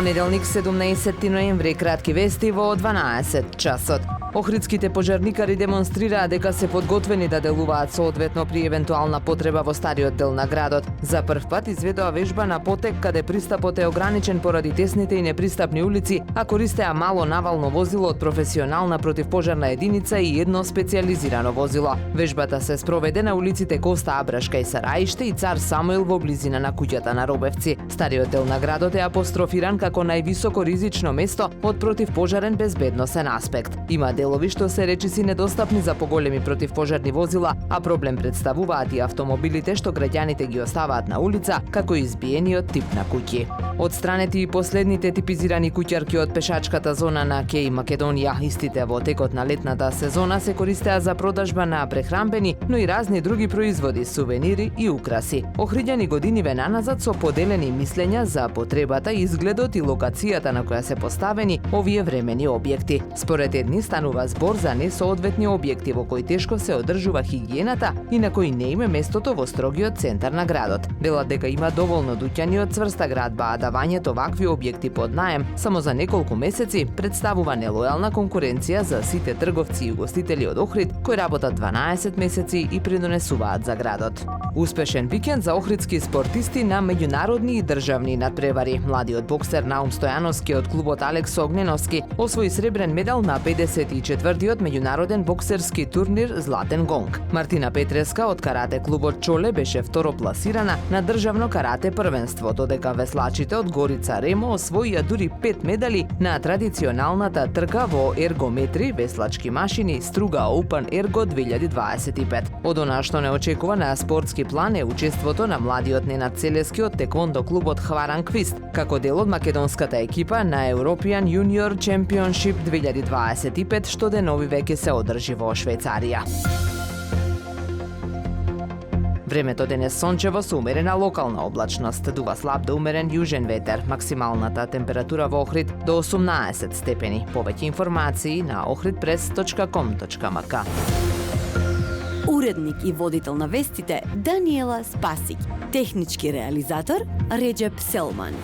Понеделник 17 ноември, кратки вести во 12 часот. Охридските пожарникари демонстрираа дека се подготвени да делуваат соодветно при евентуална потреба во стариот дел на градот. За прв пат изведоа вежба на потек каде пристапот е ограничен поради тесните и непристапни улици, а користеа мало навално возило од професионална противпожарна единица и едно специјализирано возило. Вежбата се спроведе на улиците Коста Абрашка и Сараиште и Цар Самуил во близина на куќата на Робевци. Стариот дел на градот е апострофиран како највисоко ризично место од противпожарен безбедносен аспект. Има делови што се речиси недостапни за поголеми противпожарни возила, а проблем представуваат и автомобилите што граѓаните ги оставаат на улица, како и избиениот тип на куќи. Одстранети и последните типизирани куќарки од пешачката зона на Кеј Македонија. Истите во текот на летната сезона се користеа за продажба на прехранбени, но и разни други производи, сувенири и украси. Охриѓани годиниве наназад со поделени мислења за потребата, изгледот и локацијата на која се поставени овие времени објекти. Според едни станува збор за несоодветни објекти во кои тешко се одржува хигиената и на кои не име местото во строгиот центар на градот. Велат дека има доволно дуќани од цврста градба, а давањето вакви објекти под наем само за неколку месеци представува нелојална конкуренција за сите трговци и угостители од Охрид кои работат 12 месеци и придонесуваат за градот. Успешен викенд за охридски спортисти на меѓународни и државни надпревари. Младиот боксер Наум Стојановски од клубот Алекс Огненовски освои сребрен медал на 54-тиот меѓународен боксерски турнир Златен гонг. Мартина Петреска од карате клубот Чоле беше второ пласирана на државно карате првенство, додека веслачите од Горица Ремо освоија дури 5 медали на традиционалната трка во ергометри, веслачки машини Струга Open Ergo 2025. Од она што не очекува на спортски план е учеството на младиот Ненад Целески од теквондо клубот Хваран Квист, како дел од македонската екипа на European Junior Championship 2025, што денови веќе се одржи во Швајцарија. Времето денес сончево со умерена локална облачност, дува слаб до умерен јужен ветер, максималната температура во Охрид до 18 степени. Повеќе информации на ohridpress.com.mk. Уредник и водител на вестите Даниела Спасик, технички реализатор Реджеп Селман.